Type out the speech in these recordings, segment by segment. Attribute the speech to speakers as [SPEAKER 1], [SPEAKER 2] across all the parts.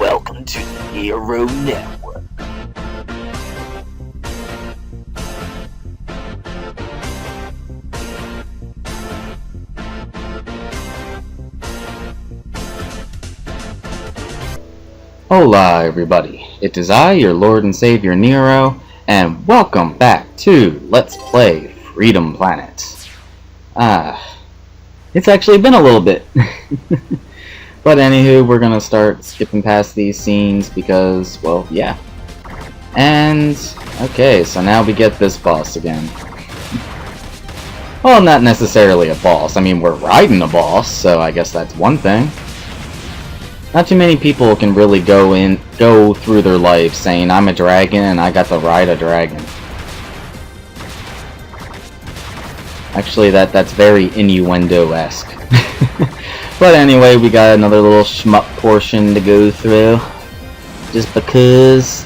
[SPEAKER 1] welcome to the Nero Network.
[SPEAKER 2] Hola everybody, it is I, your Lord and Savior Nero, and welcome back to Let's Play Freedom Planet. It's actually been a little bit. But anywho, we're gonna start skipping past these scenes because, well, yeah. And, okay, so now we get this boss again. Well, not necessarily a boss. I mean, we're riding a boss, so I guess that's one thing. Not too many people can really go through their life saying, I'm a dragon and I got to ride a dragon. Actually, that's very innuendo-esque. But anyway, we got another little shmup portion to go through. Just because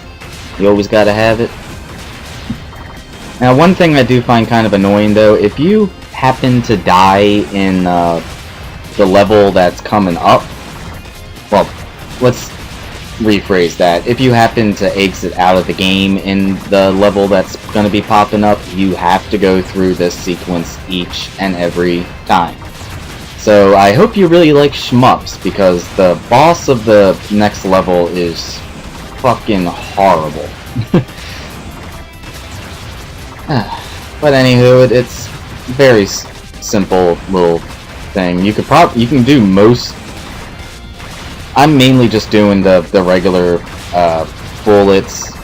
[SPEAKER 2] you always gotta have it. Now, one thing I do find kind of annoying, though, if you happen to die in the level that's coming up, well, let's rephrase that. If you happen to exit out of the game in the level that's going to be popping up, you have to go through this sequence each and every time. So I hope you really like shmups, because the boss of the next level is fucking horrible. But anywho, it's very simple little thing. You can do most. I'm mainly just doing the regular bullets,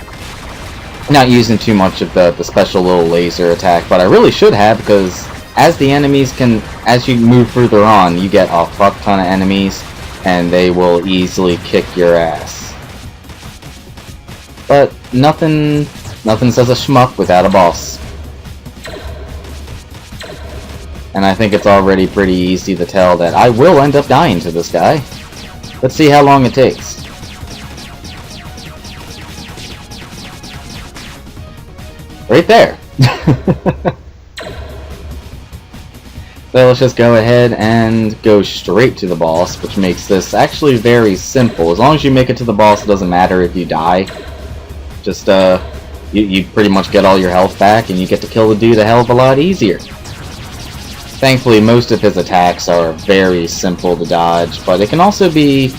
[SPEAKER 2] not using too much of the special little laser attack, but I really should have, because as you move further on, you get a fuck ton of enemies, and they will easily kick your ass. But nothing says a shmup without a boss. And I think it's already pretty easy to tell that I will end up dying to this guy. Let's see how long it takes. Right there! So let's just go ahead and go straight to the boss, which makes this actually very simple. As long as you make it to the boss, it doesn't matter if you die. Just, you pretty much get all your health back, and you get to kill the dude a hell of a lot easier. Thankfully, most of his attacks are very simple to dodge, but it can also be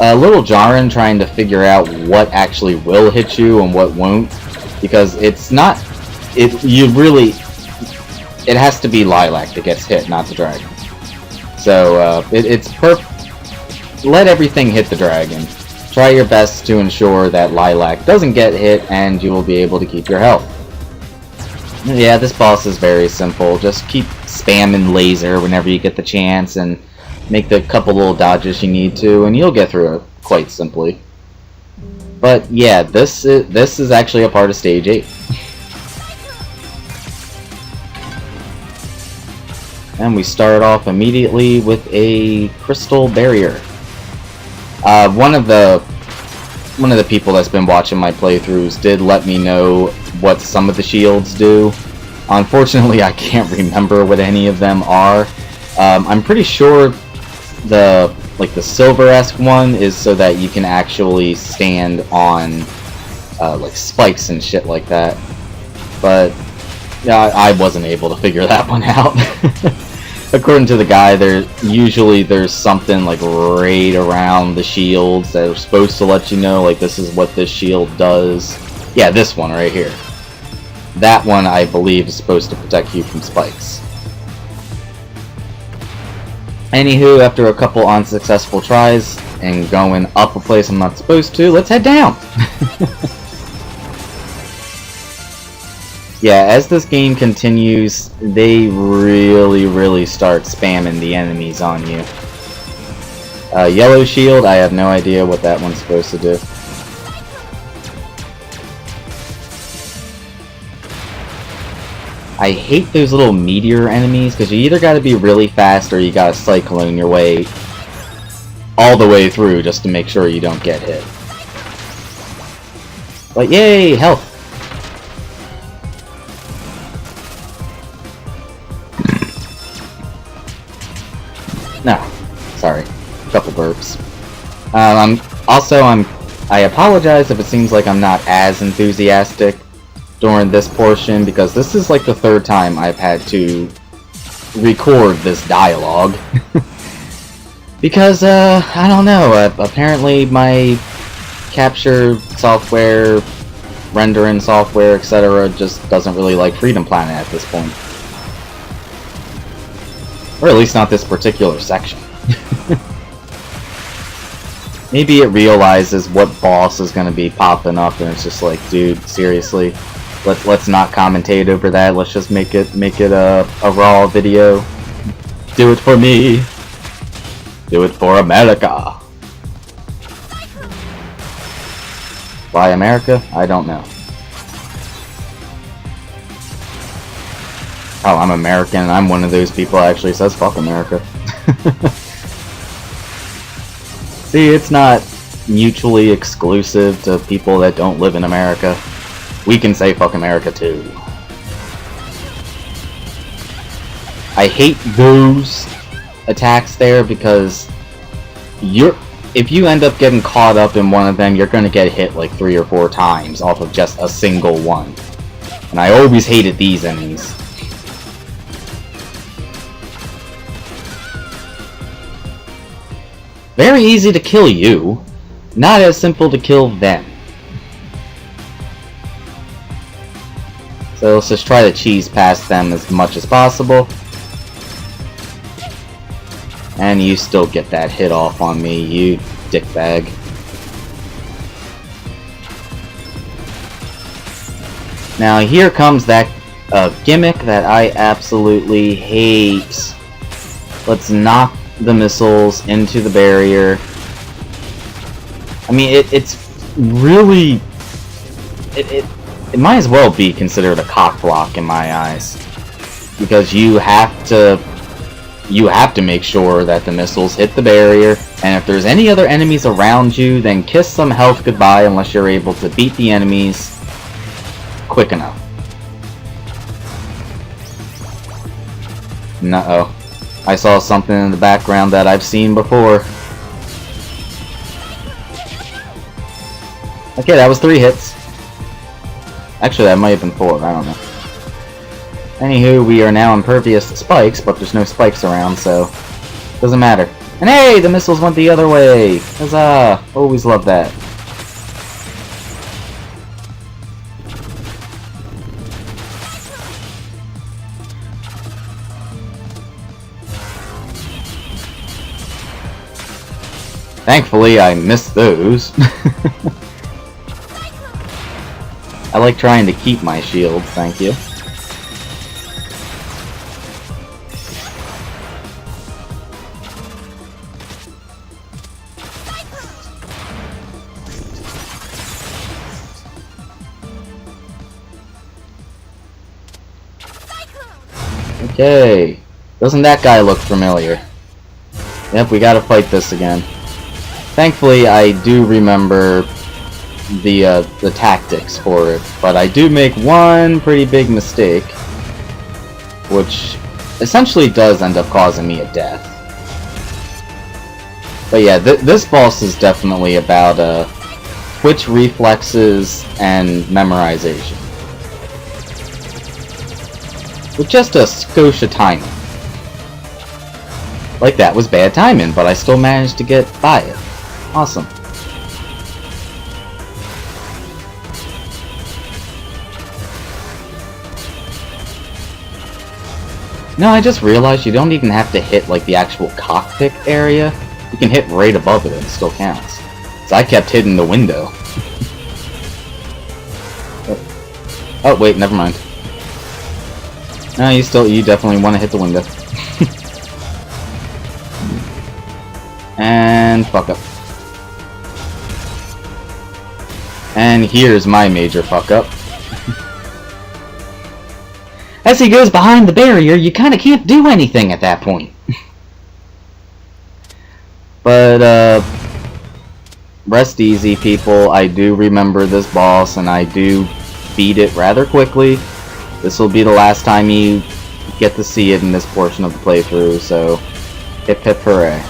[SPEAKER 2] a little jarring trying to figure out what actually will hit you and what won't, because it has to be Lilac that gets hit, not the dragon. So, it's perfect. Let everything hit the dragon. Try your best to ensure that Lilac doesn't get hit, and you will be able to keep your health. Yeah, this boss is very simple. Just keep spamming laser whenever you get the chance, and make the couple little dodges you need to, and you'll get through it quite simply. But yeah, this is actually a part of Stage 8. And we start off immediately with a crystal barrier. One of the people that's been watching my playthroughs did let me know what some of the shields do. Unfortunately, I can't remember what any of them are. I'm pretty sure the silver-esque one is so that you can actually stand on like spikes and shit like that. But yeah, I wasn't able to figure that one out. According to the guy, there's something like right around the shields that are supposed to let you know, like, this is what this shield does. Yeah, this one right here. That one, I believe, is supposed to protect you from spikes. Anywho, after a couple unsuccessful tries and going up a place I'm not supposed to, let's head down! Yeah, as this game continues, they really start spamming the enemies on you. Yellow shield, I have no idea what that one's supposed to do. I hate those little meteor enemies, because you either gotta be really fast or you gotta cyclone your way all the way through just to make sure you don't get hit. But yay, health! No, sorry. A couple burps. I'm Also, I apologize if it seems like I'm not as enthusiastic during this portion, because this is like the third time I've had to record this dialogue. Because, I don't know, apparently my capture software, rendering software, etc. just doesn't really like Freedom Planet at this point. Or at least not this particular section. Maybe it realizes what boss is going to be popping up, and it's just like, dude, seriously, let's not commentate over that. Let's just make it a raw video. Do it for me. Do it for America. Why America? I don't know. Oh, I'm American. I'm one of those people that actually says fuck America. See, it's not mutually exclusive to people that don't live in America. We can say fuck America too. I hate those attacks there because if you end up getting caught up in one of them, you're gonna get hit like 3 or 4 times off of just a single one. And I always hated these enemies. Very easy to kill you, not as simple to kill them. So let's just try to cheese past them as much as possible. And you still get that hit off on me, you dickbag. Now here comes that gimmick that I absolutely hate. Let's knock the missiles into the barrier. I mean, it's really... It might as well be considered a cock block in my eyes. Because you have to make sure that the missiles hit the barrier, and if there's any other enemies around you, then kiss some health goodbye unless you're able to beat the enemies quick enough. Uh-oh. I saw something in the background that I've seen before. Okay, that was 3 hits. Actually, that might have been 4, I don't know. Anywho, we are now impervious to spikes, but there's no spikes around, so doesn't matter. And hey, the missiles went the other way! Huzzah! Always love that. Thankfully, I missed those. I like trying to keep my shield, thank you. Okay. Doesn't that guy look familiar? Yep, we gotta fight this again. Thankfully, I do remember the tactics for it, but I do make one pretty big mistake, which essentially does end up causing me a death. But yeah, this boss is definitely about twitch reflexes and memorization. With just a skosh of timing. Like that was bad timing, but I still managed to get by it. Awesome. No, I just realized you don't even have to hit like the actual cockpit area. You can hit right above it and it still counts. So I kept hitting the window. Oh wait, never mind. No, you definitely want to hit the window. And fuck up. And here's my major fuck up. As he goes behind the barrier, you kinda can't do anything at that point. But, rest easy, people. I do remember this boss, and I do beat it rather quickly. This will be the last time you get to see it in this portion of the playthrough, so hip hip hooray.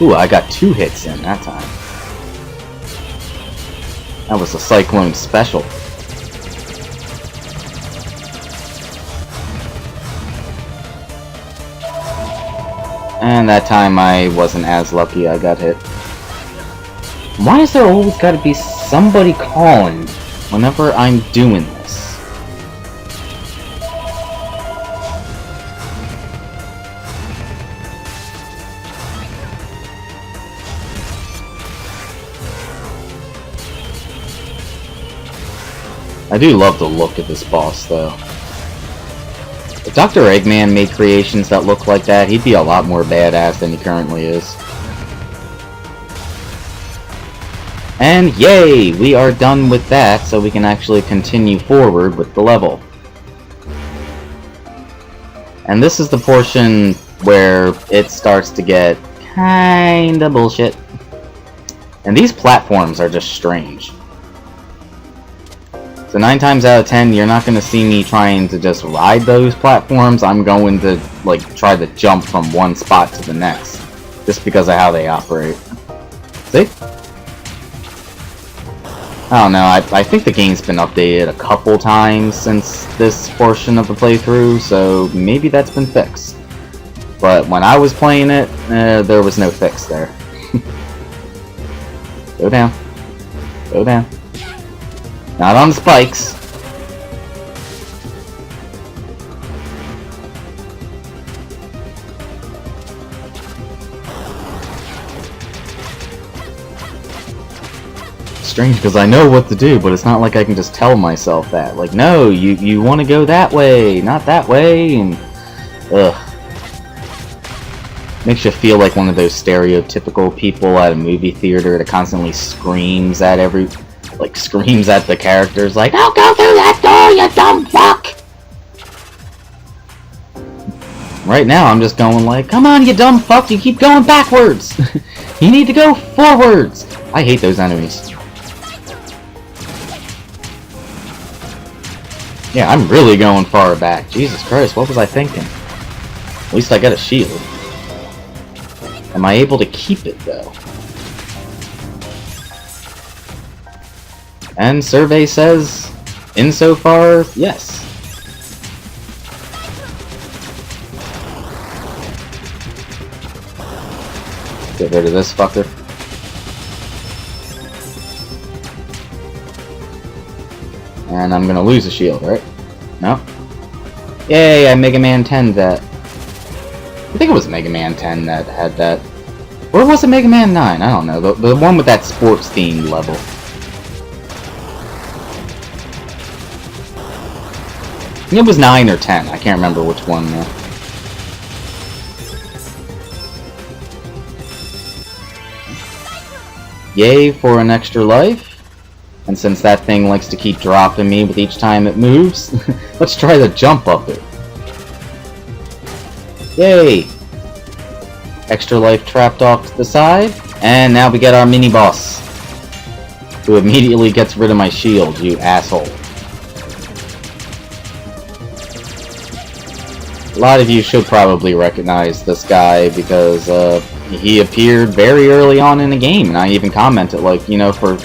[SPEAKER 2] Ooh, I got 2 hits in that time. That was a Cyclone special. And that time I wasn't as lucky, I got hit. Why is there always gotta be somebody calling whenever I'm doing this? I do love the look of this boss, though. If Dr. Eggman made creations that look like that, he'd be a lot more badass than he currently is. And yay! We are done with that, so we can actually continue forward with the level. And this is the portion where it starts to get kinda bullshit. And these platforms are just strange. So 9 times out of 10, you're not going to see me trying to just ride those platforms. I'm going to, like, try to jump from one spot to the next. Just because of how they operate. See? I don't know, I think the game's been updated a couple times since this portion of the playthrough, so maybe that's been fixed. But when I was playing it, there was no fix there. Go down. Go down. Not on spikes. Strange, because I know what to do, but it's not like I can just tell myself that. Like, no, you want to go that way, not that way, and... ugh. Makes you feel like one of those stereotypical people at a movie theater that constantly screams at screams at the characters like, "Don't go through that door, you dumb fuck!" Right now, I'm just going like, "Come on, you dumb fuck, you keep going backwards! You need to go forwards!" I hate those enemies. Yeah, I'm really going far back. Jesus Christ, what was I thinking? At least I got a shield. Am I able to keep it, though? And survey says, insofar, yes. Get rid of this fucker. And I'm gonna lose a shield, right? No? Yay, I Mega Man 10 that. I think it was Mega Man 10 that had that. Or was it Mega Man 9? I don't know. The one with that sports themed level. It was 9 or 10. I can't remember which one though. Yay for an extra life. And since that thing likes to keep dropping me with each time it moves, let's try to jump up it. Yay! Extra life trapped off to the side. And now we get our mini-boss. Who immediately gets rid of my shield, you asshole. A lot of you should probably recognize this guy because he appeared very early on in the game, and I even commented, like, you know, for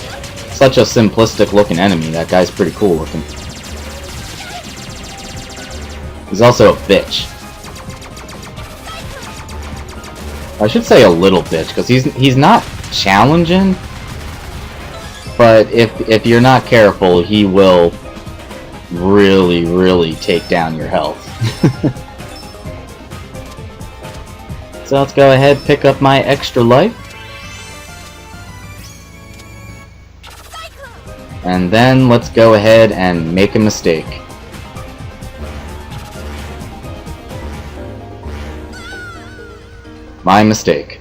[SPEAKER 2] such a simplistic looking enemy, that guy's pretty cool looking. He's also a bitch. I should say a little bitch, because he's not challenging, but if you're not careful, he will really take down your health. So let's go ahead, pick up my extra life. And then let's go ahead and make a mistake. My mistake.